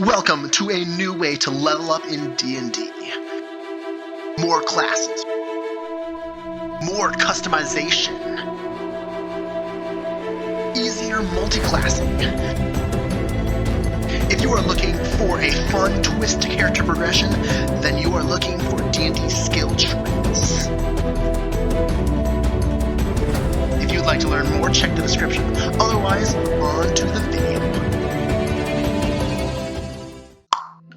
Welcome to a new way to level up in D&D. More classes, more customization, easier multi-classing. If you are looking for a fun twist to character progression, then you are looking for D&D skill trees. If you'd like to learn more, check the description. Otherwise, on to the video.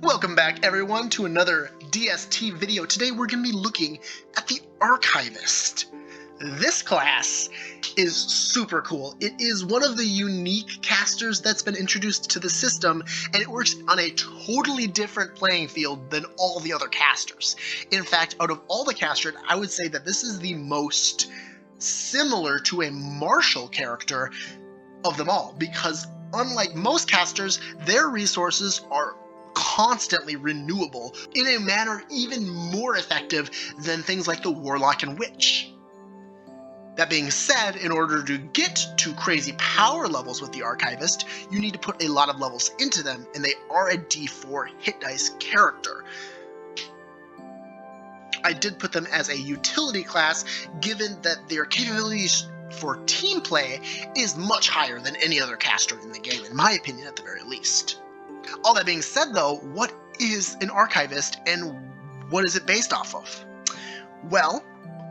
Welcome back, everyone, to another DST video. Today we're going to be looking at the Archivist. This class is super cool. It is one of the unique casters that's been introduced to the system, and it works on a totally different playing field than all the other casters. In fact, out of all the casters, I would say that this is the most similar to a martial character of them all, because unlike most casters, their resources are constantly renewable in a manner even more effective than things like the Warlock and Witch. That being said, in order to get to crazy power levels with the Archivist, you need to put a lot of levels into them, and they are a D4 hit dice character. I did put them as a utility class, given that their capabilities for team play is much higher than any other caster in the game, in my opinion at the very least. All that being said, though, what is an Archivist and what is it based off of? Well,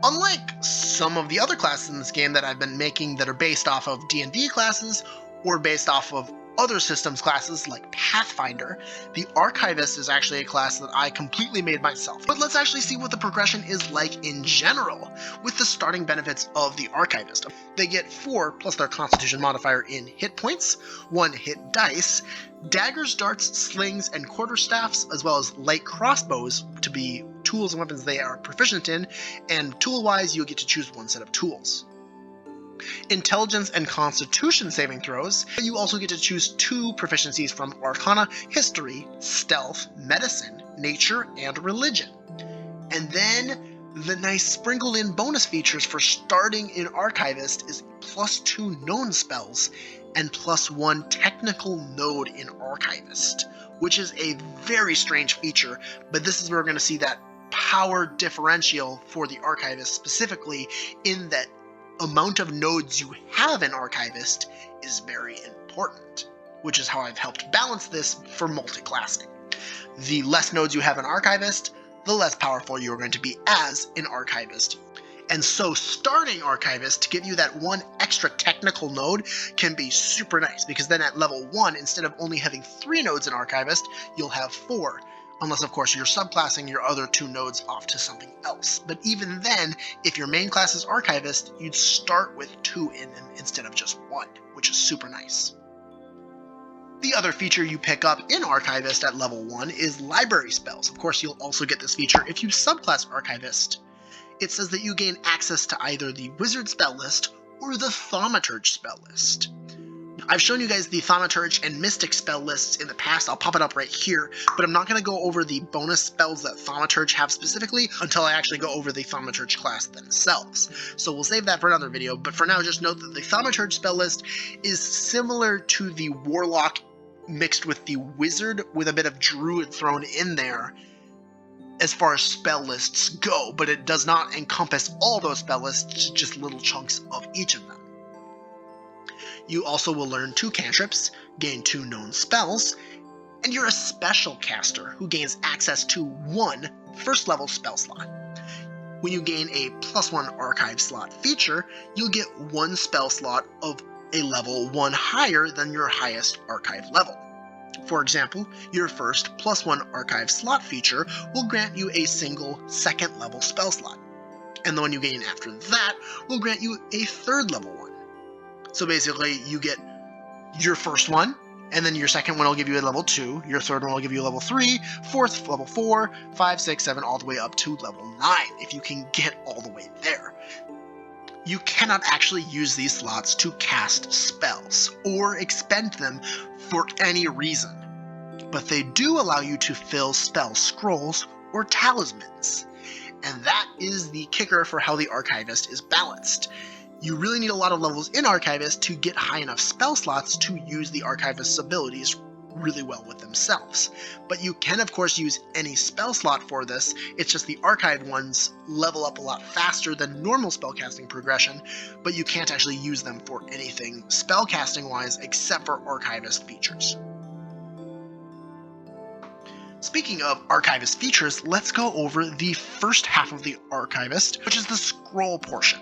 unlike some of the other classes in this game that I've been making that are based off of D&D classes or based off of other systems classes like Pathfinder, the Archivist is actually a class that I completely made myself. But let's actually see what the progression is like in general with the starting benefits of the Archivist. They get 4 plus their Constitution modifier in hit points, 1 hit dice, daggers, darts, slings, and quarterstaffs, as well as light crossbows to be tools and weapons they are proficient in, and tool-wise you'll get to choose 1 set of tools. Intelligence and Constitution saving throws, you also get to choose 2 proficiencies from Arcana, History, Stealth, Medicine, Nature, and Religion. And then the nice sprinkled in bonus features for starting in Archivist is +2 known spells and +1 technical node in Archivist, which is a very strange feature, but this is where we're going to see that power differential for the Archivist specifically, in that amount of nodes you have in Archivist is very important, which is how I've helped balance this for multi-classing. The less nodes you have in Archivist, the less powerful you're going to be as an Archivist. And so starting Archivist to give you that 1 extra technical node can be super nice, because then at level 1, instead of only having 3 nodes in Archivist, you'll have 4. Unless, of course, you're subclassing your other 2 nodes off to something else. But even then, if your main class is Archivist, you'd start with 2 in them instead of just 1, which is super nice. The other feature you pick up in Archivist at level 1 is library spells. Of course, you'll also get this feature if you subclass Archivist. It says that you gain access to either the Wizard spell list or the Thaumaturge spell list. I've shown you guys the Thaumaturge and Mystic spell lists in the past. I'll pop it up right here, but I'm not going to go over the bonus spells that Thaumaturge have specifically until I actually go over the Thaumaturge class themselves. So we'll save that for another video, but for now just note that the Thaumaturge spell list is similar to the Warlock mixed with the Wizard, with a bit of Druid thrown in there as far as spell lists go, but it does not encompass all those spell lists, just little chunks of each of them. You also will learn 2 cantrips, gain 2 known spells, and you're a special caster who gains access to 1 first level spell slot. When you gain a +1 archive slot feature, you'll get 1 spell slot of a level 1 higher than your highest archive level. For example, your first +1 archive slot feature will grant you a single 2nd level spell slot, and the one you gain after that will grant you a 3rd level one. So basically, you get your first one, and then your second one will give you a level 2, your third one will give you a level 3, fourth level 4, 5, 6, 7, all the way up to level 9, if you can get all the way there. You cannot actually use these slots to cast spells, or expend them for any reason, but they do allow you to fill spell scrolls or talismans, and that is the kicker for how the Archivist is balanced. You really need a lot of levels in Archivist to get high enough spell slots to use the Archivist's abilities really well with themselves. But you can of course use any spell slot for this, it's just the archived ones level up a lot faster than normal spellcasting progression, but you can't actually use them for anything spellcasting wise except for Archivist features. Speaking of Archivist features, let's go over the first half of the Archivist, which is the scroll portion.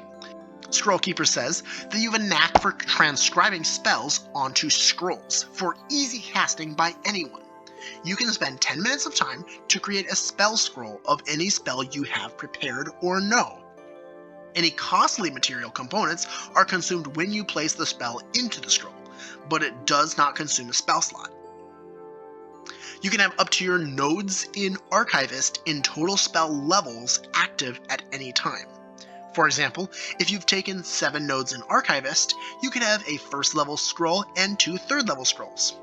Scrollkeeper says that you have a knack for transcribing spells onto scrolls for easy casting by anyone. You can spend 10 minutes of time to create a spell scroll of any spell you have prepared or know. Any costly material components are consumed when you place the spell into the scroll, but it does not consume a spell slot. You can have up to your nodes in Archivist in total spell levels active at any time. For example, if you've taken 7 nodes in Archivist, you can have a first level scroll and 2 third level scrolls.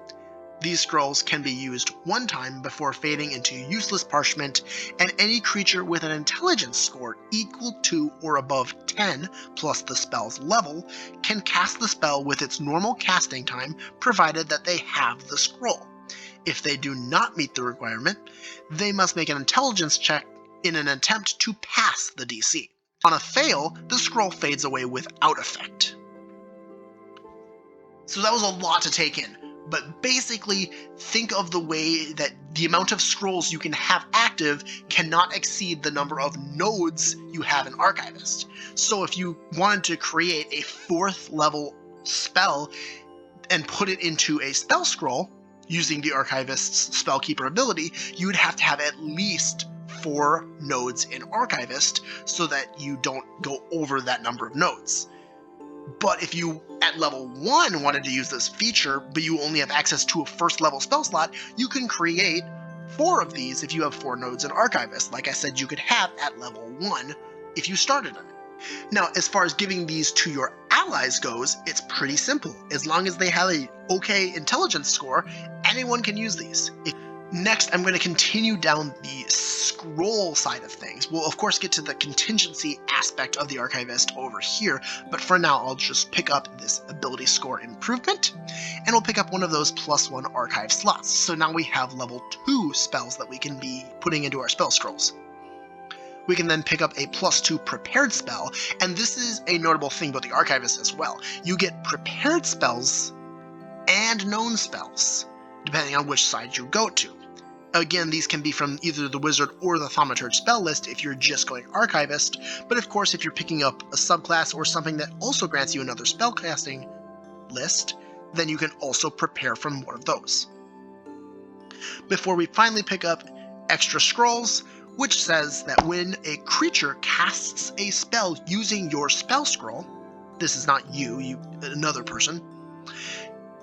These scrolls can be used one time before fading into useless parchment, and any creature with an intelligence score equal to or above 10 plus the spell's level can cast the spell with its normal casting time provided that they have the scroll. If they do not meet the requirement, they must make an intelligence check in an attempt to pass the DC. On a fail, the scroll fades away without effect. So that was a lot to take in, but basically think of the way that the amount of scrolls you can have active cannot exceed the number of nodes you have in Archivist. So if you wanted to create a 4th level spell and put it into a spell scroll, using the Archivist's Spellkeeper ability, you would have to have at least 4 nodes in Archivist so that you don't go over that number of nodes. But if you, at level 1, wanted to use this feature, but you only have access to a first level spell slot, you can create 4 of these if you have 4 nodes in Archivist. Like I said, you could have at level 1 if you started on it. Now, as far as giving these to your allies goes, it's pretty simple. As long as they have a okay intelligence score, anyone can use these. Next, I'm going to continue down the scroll side of things. We'll of course get to the contingency aspect of the Archivist over here, but for now I'll just pick up this ability score improvement, and we'll pick up one of those +1 archive slots. So now we have level 2 spells that we can be putting into our spell scrolls. We can then pick up a +2 prepared spell, and this is a notable thing about the Archivist as well. You get prepared spells and known spells, depending on which side you go to. Again, these can be from either the Wizard or the Thaumaturge spell list if you're just going Archivist, but of course if you're picking up a subclass or something that also grants you another spellcasting list, then you can also prepare from one of those. Before we finally pick up extra scrolls, which says that when a creature casts a spell using your spell scroll, this is not you, another person,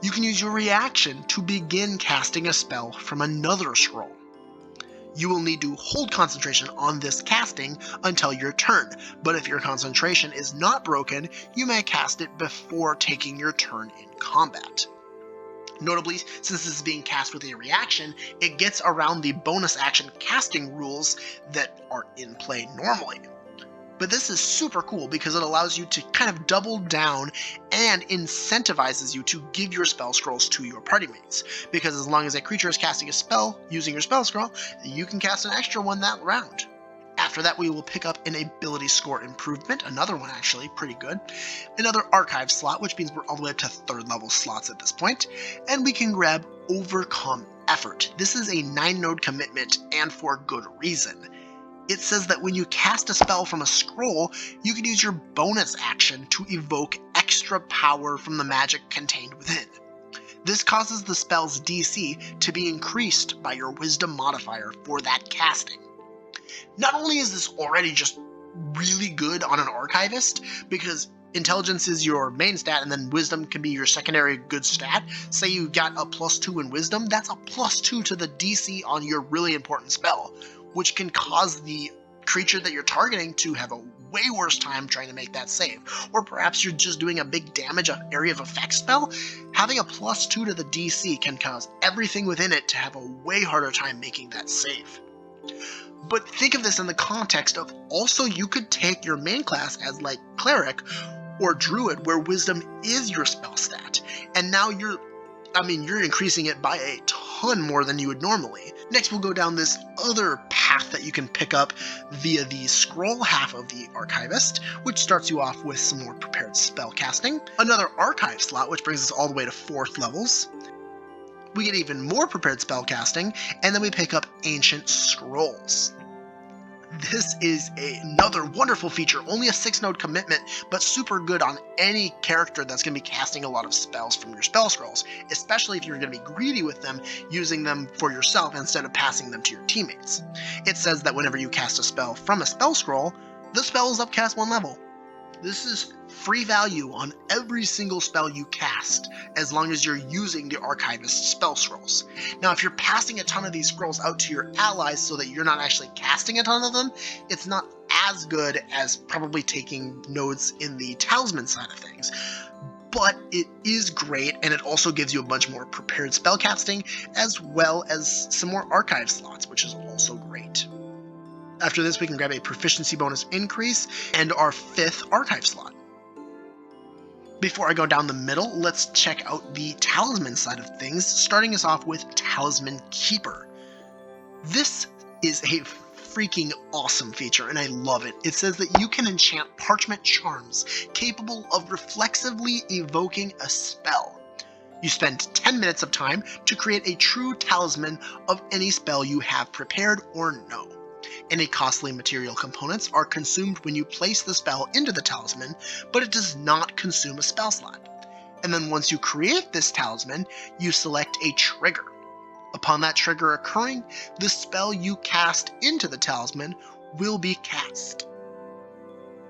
you can use your reaction to begin casting a spell from another scroll. You will need to hold concentration on this casting until your turn, but if your concentration is not broken, you may cast it before taking your turn in combat. Notably, since this is being cast with a reaction, it gets around the bonus action casting rules that are in play normally. But this is super cool because it allows you to kind of double down and incentivizes you to give your spell scrolls to your party mates. Because as long as a creature is casting a spell using your spell scroll, you can cast an extra one that round. After that, we will pick up an ability score improvement, another one actually, pretty good, another archive slot, which means we're all the way up to 3rd level slots at this point, and we can grab Overcome Effort. This is a 9-node commitment, and for good reason. It says that when you cast a spell from a scroll, you can use your bonus action to evoke extra power from the magic contained within. This causes the spell's DC to be increased by your wisdom modifier for that casting. Not only is this already just really good on an Archivist, because intelligence is your main stat and then wisdom can be your secondary good stat. Say you got a +2 in wisdom, that's a +2 to the DC on your really important spell, which can cause the creature that you're targeting to have a way worse time trying to make that save. Or perhaps you're just doing a big damage area of effect spell. Having a +2 to the DC can cause everything within it to have a way harder time making that save. But think of this in the context of also you could take your main class as like Cleric or Druid, where Wisdom is your spell stat, and now you're I mean, you're increasing it by a ton more than you would normally. Next, we'll go down this other path that you can pick up via the scroll half of the Archivist, which starts you off with some more prepared spell casting, another Archive slot, which brings us all the way to 4th levels. We get even more prepared spell casting, and then we pick up Ancient Scrolls. This is another wonderful feature, only a 6-node commitment, but super good on any character that's going to be casting a lot of spells from your spell scrolls, especially if you're going to be greedy with them, using them for yourself instead of passing them to your teammates. It says that whenever you cast a spell from a spell scroll, the spell is upcast 1 level. This is free value on every single spell you cast, as long as you're using the Archivist spell scrolls. Now, if you're passing a ton of these scrolls out to your allies so that you're not actually casting a ton of them, it's not as good as probably taking nodes in the talisman side of things. But it is great, and it also gives you a bunch more prepared spell casting, as well as some more archive slots, which is also great. After this, we can grab a proficiency bonus increase and our 5th archive slot. Before I go down the middle, let's check out the talisman side of things, starting us off with Talisman Keeper. This is a freaking awesome feature, and I love it. It says that you can enchant parchment charms capable of reflexively evoking a spell. You spend 10 minutes of time to create a true talisman of any spell you have prepared or know. Any costly material components are consumed when you place the spell into the talisman, but it does not consume a spell slot. And then once you create this talisman, you select a trigger. Upon that trigger occurring, the spell you cast into the talisman will be cast.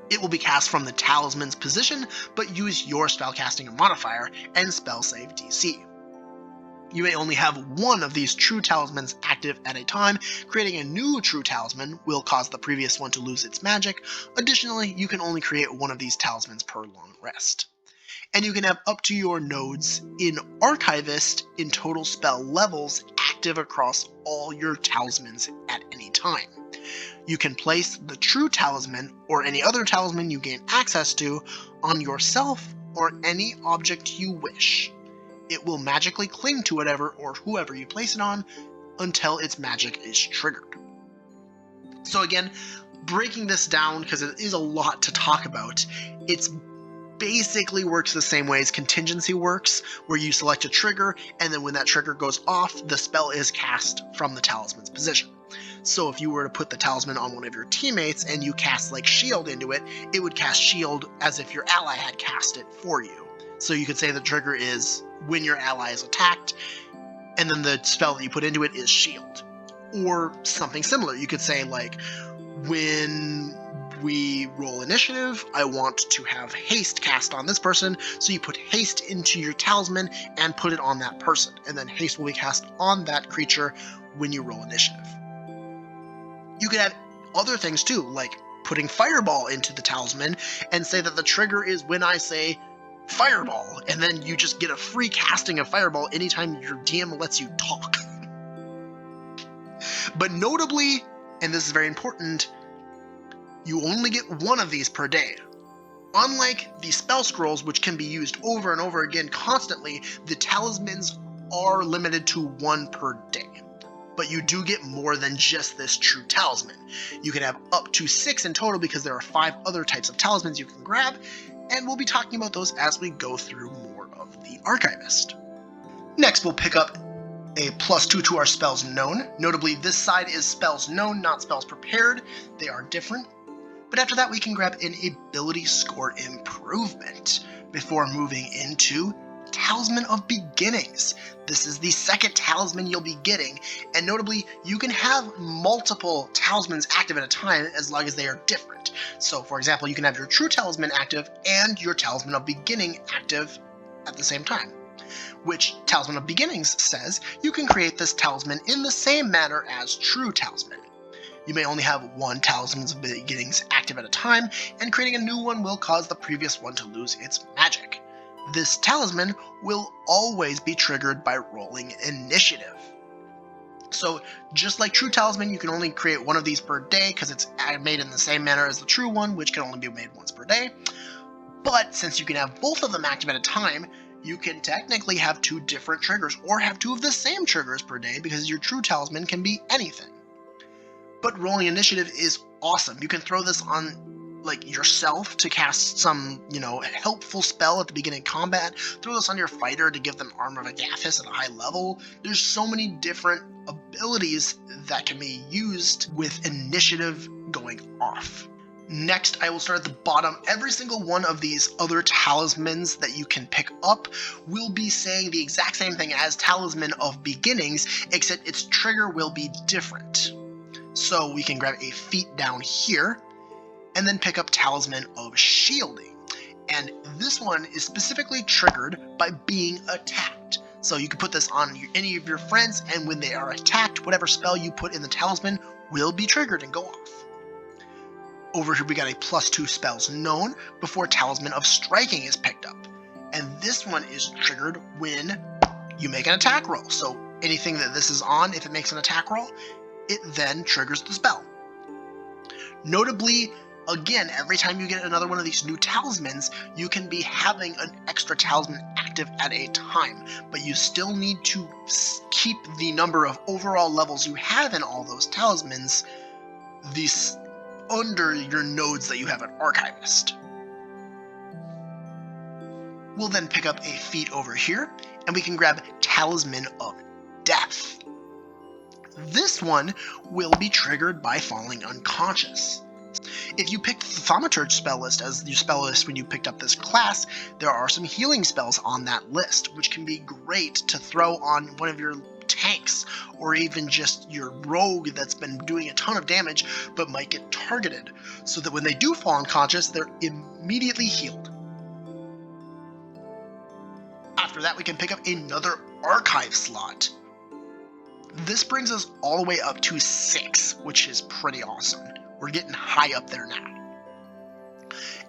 It will be cast from the talisman's position, but use your spellcasting modifier and spell save DC. You may only have one of these true talismans active at a time. Creating a new true talisman will cause the previous one to lose its magic. Additionally, you can only create one of these talismans per long rest. And you can have up to your nodes in Archivist in total spell levels active across all your talismans at any time. You can place the true talisman or any other talisman you gain access to on yourself or any object you wish. It will magically cling to whatever or whoever you place it on until its magic is triggered. So again, breaking this down, because it is a lot to talk about, it's basically works the same way as contingency works, where you select a trigger, and then when that trigger goes off, the spell is cast from the talisman's position. So if you were to put the talisman on one of your teammates and you cast like shield into it, it would cast shield as if your ally had cast it for you. So you could say the trigger is when your ally is attacked, and then the spell that you put into it is shield. Or something similar. You could say, like, when we roll initiative, I want to have haste cast on this person, so you put haste into your talisman and put it on that person, and then haste will be cast on that creature when you roll initiative. You could have other things too, like putting fireball into the talisman and say that the trigger is when I say fireball, and then you just get a free casting of fireball anytime your DM lets you talk. But notably, and this is very important, you only get one of these per day. Unlike the spell scrolls, which can be used over and over again constantly, the talismans are limited to 1 per day. But you do get more than just this true talisman. You can have up to 6 in total because there are 5 other types of talismans you can grab, and we'll be talking about those as we go through more of the Archivist. Next, we'll pick up a +2 to our spells known. Notably, this side is spells known, not spells prepared. They are different. But after that, we can grab an ability score improvement before moving into Talisman of Beginnings. This is the second talisman you'll be getting, and notably, you can have multiple talismans active at a time as long as they are different. So, for example, you can have your true talisman active and your Talisman of Beginning active at the same time. Which Talisman of Beginnings says you can create this talisman in the same manner as true talisman. You may only have one Talisman's Beginnings active at a time, and creating a new one will cause the previous one to lose its magic. This talisman will always be triggered by rolling initiative. So just like true talisman, you can only create one of these per day because it's made in the same manner as the true one, which can only be made once per day. But since you can have both of them active at a time, you can technically have 2 different triggers, or have 2 of the same triggers per day, because your true talisman can be anything. But rolling initiative is awesome. You can throw this on like yourself to cast some, helpful spell at the beginning of combat. Throw this on your fighter to give them Armor of Agathis at a high level. There's so many different abilities that can be used with initiative going off. Next, I will start at the bottom. Every single one of these other talismans that you can pick up will be saying the exact same thing as Talisman of Beginnings, except its trigger will be different. So we can grab a feat down here, and then pick up Talisman of Shielding. And this one is specifically triggered by being attacked. So you can put this on any of your friends, and when they are attacked, whatever spell you put in the talisman will be triggered and go off. Over here we got a +2 spells known before Talisman of Striking is picked up. And this one is triggered when you make an attack roll. So anything that this is on, if it makes an attack roll, it then triggers the spell. Notably, again, every time you get another one of these new talismans, you can be having an extra talisman active at a time, but you still need to keep the number of overall levels you have in all those talismans under your nodes that you have at Archivist. We'll then pick up a feat over here, and we can grab Talisman of Death. This one will be triggered by falling unconscious. If you picked the Thaumaturge spell list as your spell list when you picked up this class, there are some healing spells on that list, which can be great to throw on one of your tanks, or even just your rogue that's been doing a ton of damage but might get targeted, so that when they do fall unconscious, they're immediately healed. After that, we can pick up another archive slot. This brings us all the way up to 6, which is pretty awesome. We're getting high up there now.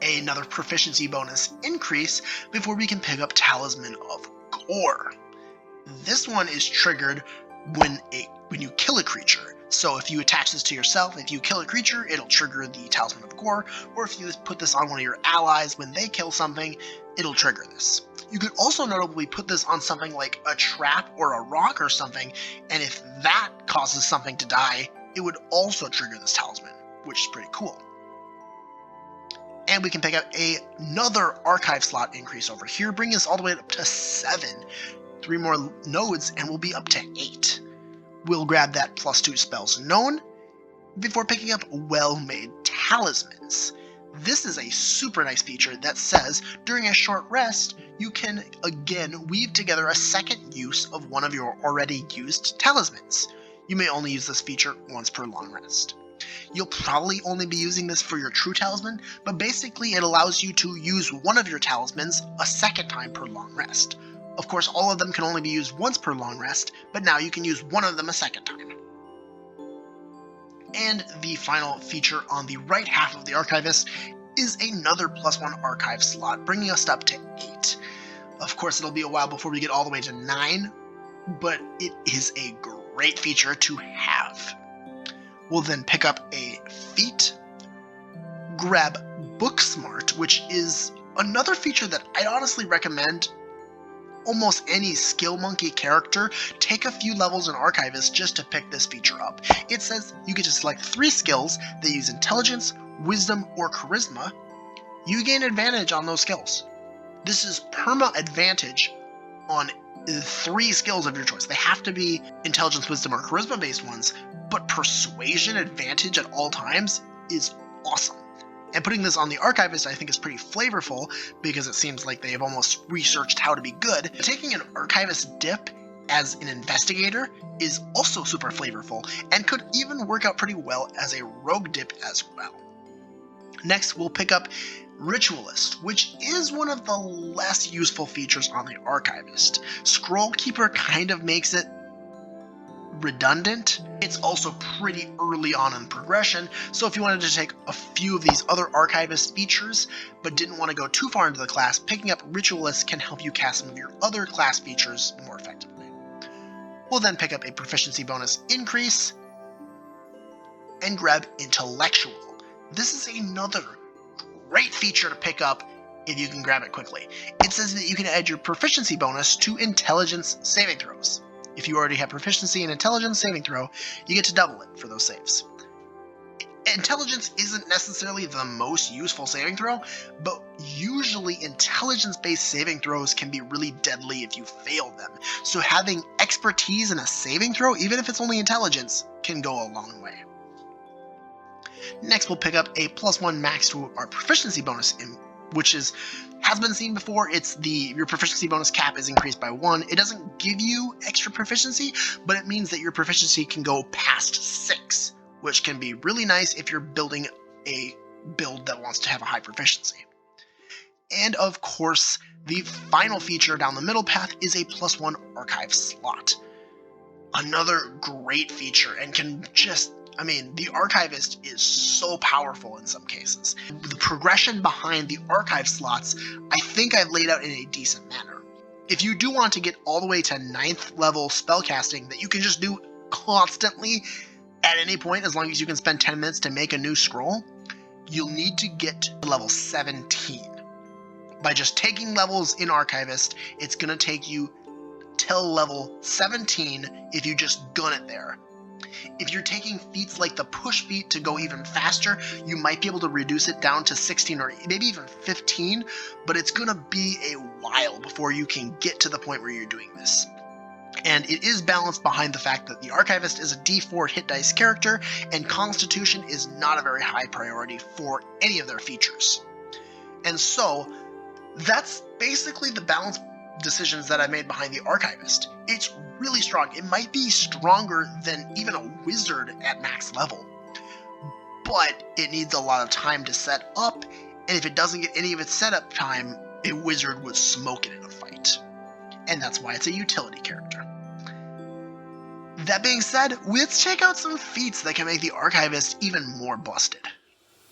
Another proficiency bonus increase before we can pick up Talisman of Gore. This one is triggered when you kill a creature. So if you attach this to yourself, if you kill a creature, it'll trigger the Talisman of Gore, or if you put this on one of your allies when they kill something, it'll trigger this. You could also notably put this on something like a trap or a rock or something, and if that causes something to die, it would also trigger this talisman, which is pretty cool. And we can pick up another archive slot increase over here, bringing us all the way up to 7. 3 more nodes, and we'll be up to 8. We'll grab that +2 spells known before picking up Well-Made Talismans. This is a super nice feature that says during a short rest, you can again weave together a second use of one of your already used talismans. You may only use this feature once per long rest. You'll probably only be using this for your true talisman, but basically it allows you to use one of your talismans a second time per long rest. Of course, all of them can only be used once per long rest, but now you can use one of them a second time. And the final feature on the right half of the Archivist is another +1 archive slot, bringing us up to 8. Of course, it'll be a while before we get all the way to 9, but it is a great feature to have. We'll then pick up a feat, grab Booksmart, which is another feature that I'd honestly recommend almost any Skill Monkey character take a few levels in Archivist just to pick this feature up. It says you get to select 3 skills that use Intelligence, Wisdom, or Charisma. You gain advantage on those skills. This is perma advantage on 3 skills of your choice. They have to be Intelligence, Wisdom, or Charisma based ones, but Persuasion advantage at all times is awesome. And putting this on the Archivist I think is pretty flavorful because it seems like they have almost researched how to be good. Taking an Archivist dip as an investigator is also super flavorful and could even work out pretty well as a rogue dip as well. Next, we'll pick up Ritualist, which is one of the less useful features on the Archivist. Scroll Keeper kind of makes it redundant. It's also pretty early on in progression, so if you wanted to take a few of these other Archivist features but didn't want to go too far into the class, picking up Ritualist can help you cast some of your other class features more effectively. We'll then pick up a proficiency bonus increase and grab Intellectual. This is another great feature to pick up if you can grab it quickly. It says that you can add your proficiency bonus to intelligence saving throws. If you already have proficiency in intelligence saving throw, you get to double it for those saves. Intelligence isn't necessarily the most useful saving throw, but usually intelligence-based saving throws can be really deadly if you fail them. So having expertise in a saving throw, even if it's only intelligence, can go a long way. Next, we'll pick up a +1 max to our proficiency bonus, which has been seen before. It's your proficiency bonus cap is increased by 1. It doesn't give you extra proficiency, but it means that your proficiency can go past 6. Which can be really nice if you're building a build that wants to have a high proficiency. And of course, the final feature down the middle path is a +1 archive slot. Another great feature, and the Archivist is so powerful in some cases. The progression behind the archive slots, I think I've laid out in a decent manner. If you do want to get all the way to 9th level spellcasting that you can just do constantly, at any point, as long as you can spend 10 minutes to make a new scroll, you'll need to get to level 17. By just taking levels in Archivist, it's going to take you till level 17 if you just gun it there. If you're taking feats like the push feat to go even faster, you might be able to reduce it down to 16 or maybe even 15, but it's going to be a while before you can get to the point where you're doing this. And it is balanced behind the fact that the Archivist is a D4 hit dice character, and Constitution is not a very high priority for any of their features. And so, that's basically the balance decisions that I made behind the Archivist. It's really strong. It might be stronger than even a wizard at max level, but it needs a lot of time to set up, and if it doesn't get any of its setup time, a wizard would smoke it in a fight. And that's why it's a utility character. That being said, let's check out some feats that can make the Archivist even more busted.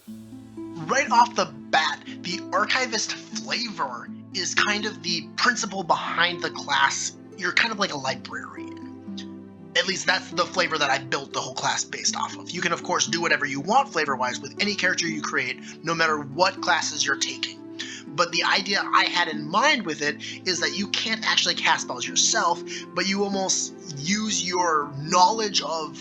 Right off the bat, the Archivist flavor is kind of the principle behind the class. You're kind of like a librarian. At least that's the flavor that I built the whole class based off of. You can of course do whatever you want flavor-wise with any character you create, no matter what classes you're taking. But the idea I had in mind with it is that you can't actually cast spells yourself, but you almost use your knowledge of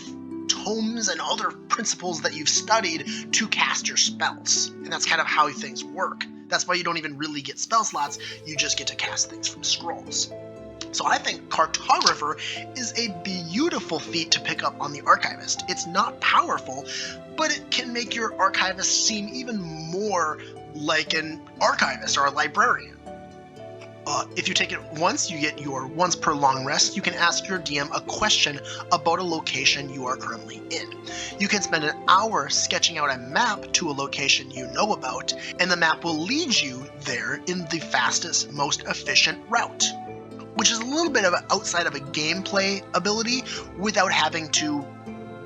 tomes and other principles that you've studied to cast your spells. And that's kind of how things work. That's why you don't even really get spell slots, you just get to cast things from scrolls. So I think Cartographer is a beautiful feat to pick up on the Archivist. It's not powerful, but it can make your Archivist seem even more like an archivist or a librarian. If you take it once, you get your once per long rest. You can ask your DM a question about a location you are currently in. You can spend an hour sketching out a map to a location you know about, and the map will lead you there in the fastest, most efficient route, which is a little bit of outside of a gameplay ability without having to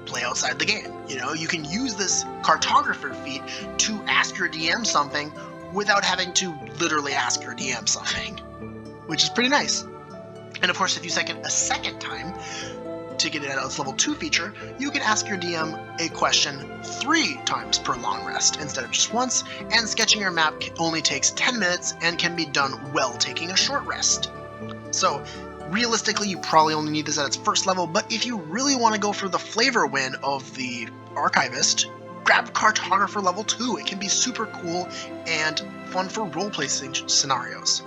play outside the game. You can use this Cartographer feat to ask your DM something without having to literally ask your DM something, which is pretty nice. And of course, if you second a second time to get it out of its level 2 feature, you can ask your DM a question 3 times per long rest instead of just once, and sketching your map only takes 10 minutes and can be done while taking a short rest. So realistically, you probably only need this at its first level, but if you really want to go for the flavor win of the Archivist, grab Cartographer level 2. It can be super cool and fun for role-play scenarios.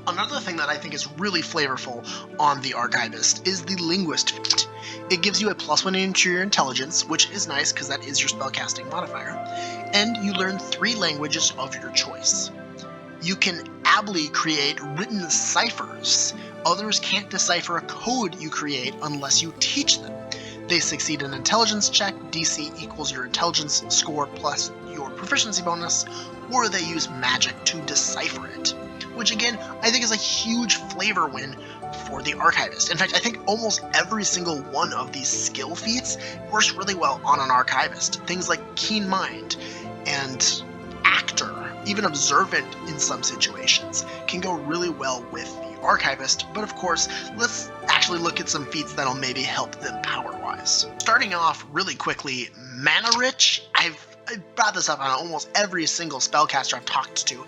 Another thing that I think is really flavorful on the Archivist is the Linguist feat. It gives you a +1 into your intelligence, which is nice because that is your spellcasting modifier, and you learn 3 languages of your choice. You can ably create written ciphers. Others can't decipher a code you create unless you teach them. They succeed an intelligence check, DC equals your intelligence score plus your proficiency bonus, or they use magic to decipher it, which again, I think is a huge flavor win for the Archivist. In fact, I think almost every single one of these skill feats works really well on an Archivist. Things like Keen Mind and Actor, even Observant in some situations, can go really well with the Archivist, but of course, let's actually look at some feats that'll maybe help them power-wise. Starting off really quickly, Mana Rich, I've I brought this up on almost every single spellcaster I've talked to,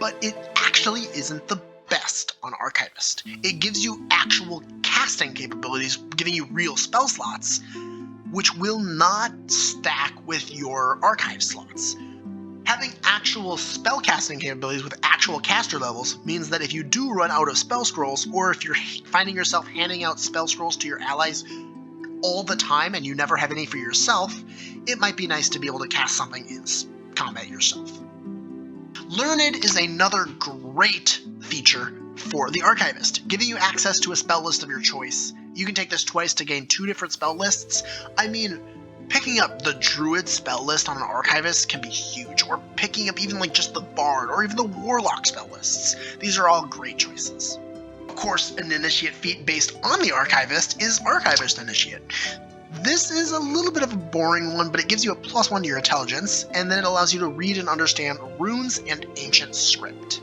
but it actually isn't the best on Archivist. It gives you actual casting capabilities, giving you real spell slots, which will not stack with your archive slots. Having actual spellcasting capabilities with actual caster levels means that if you do run out of spell scrolls, or if you're finding yourself handing out spell scrolls to your allies all the time and you never have any for yourself, it might be nice to be able to cast something in combat yourself. Learned is another great feature for the Archivist, giving you access to a spell list of your choice. You can take this twice to gain 2 different spell lists. I mean, picking up the Druid spell list on an Archivist can be huge, or picking up even like just the Bard or even the Warlock spell lists. These are all great choices. Of course, an initiate feat based on the Archivist is Archivist Initiate. This is a little bit of a boring one, but it gives you a +1 to your intelligence, and then it allows you to read and understand runes and ancient script.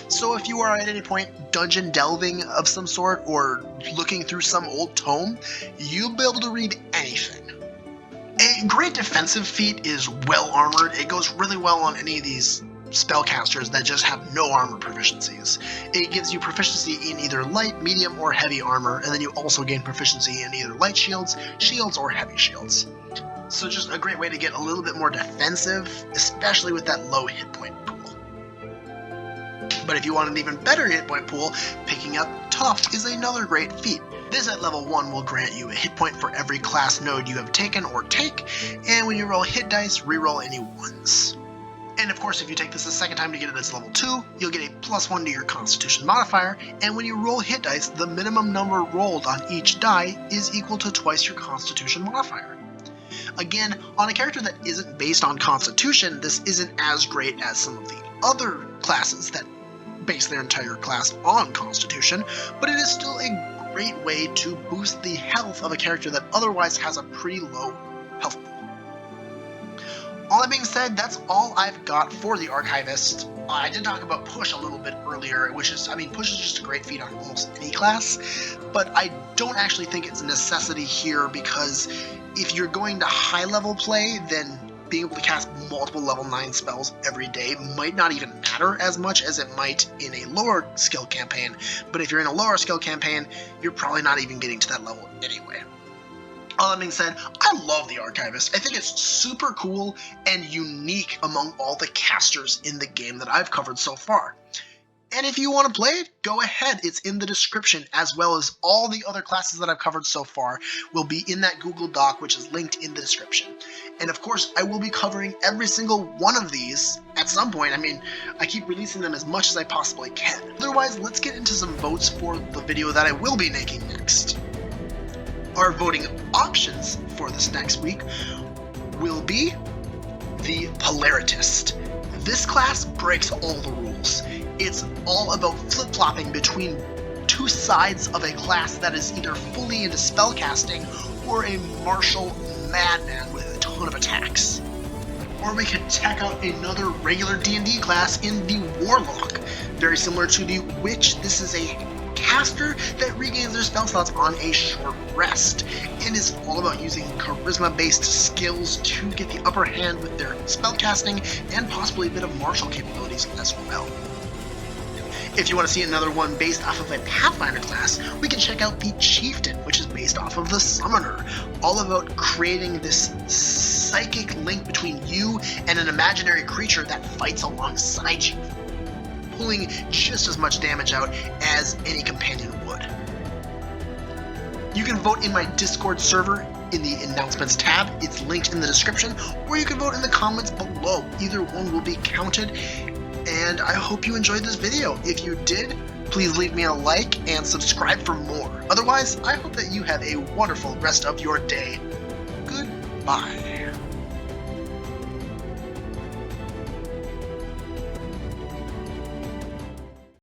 So if you are at any point dungeon delving of some sort, or looking through some old tome, you'll be able to read anything. A great defensive feat is Well Armored. It goes really well on any of these spellcasters that just have no armor proficiencies. It gives you proficiency in either light, medium, or heavy armor, and then you also gain proficiency in either light shields, or heavy shields. So just a great way to get a little bit more defensive, especially with that low hit point pool. But if you want an even better hit point pool, picking up Tough is another great feat. This at level 1 will grant you a hit point for every class node you have taken or take, and when you roll hit dice, reroll any 1s. And of course, if you take this a second time to get it as level 2, you'll get a +1 to your Constitution modifier, and when you roll hit dice, the minimum number rolled on each die is equal to twice your Constitution modifier. Again, on a character that isn't based on Constitution, this isn't as great as some of the other classes that base their entire class on Constitution, but it is still a great way to boost the health of a character that otherwise has a pretty low health pool. All that being said, that's all I've got for the Archivist. I did talk about Push a little bit earlier, which is, Push is just a great feat on almost any class, but I don't actually think it's a necessity here, because if you're going to high level play, then being able to cast multiple level 9 spells every day might not even matter as much as it might in a lower skill campaign, but if you're in a lower skill campaign, you're probably not even getting to that level anyway. All that being said, I love the Archivist. I think it's super cool and unique among all the casters in the game that I've covered so far. And if you want to play it, go ahead. It's in the description, as well as all the other classes that I've covered so far will be in that Google Doc, which is linked in the description. And of course, I will be covering every single one of these at some point. I keep releasing them as much as I possibly can. Otherwise, let's get into some votes for the video that I will be making next. Our voting options for this next week will be the Polaritist. This class breaks all the rules. It's all about flip-flopping between 2 sides of a class that is either fully into spellcasting or a martial madman with a ton of attacks. Or we could check out another regular D&D class in the Warlock. Very similar to the Witch, this is a caster that regains their spell slots on a short rest, and is all about using charisma-based skills to get the upper hand with their spellcasting and possibly a bit of martial capabilities as well. If you want to see another one based off of a Pathfinder class, we can check out the Chieftain, which is based off of the Summoner, all about creating this psychic link between you and an imaginary creature that fights alongside you, pulling just as much damage out as any companion would. You can vote in my Discord server in the announcements tab. It's linked in the description, or you can vote in the comments below. Either one will be counted, and I hope you enjoyed this video. If you did, please leave me a like and subscribe for more. Otherwise, I hope that you have a wonderful rest of your day. Goodbye.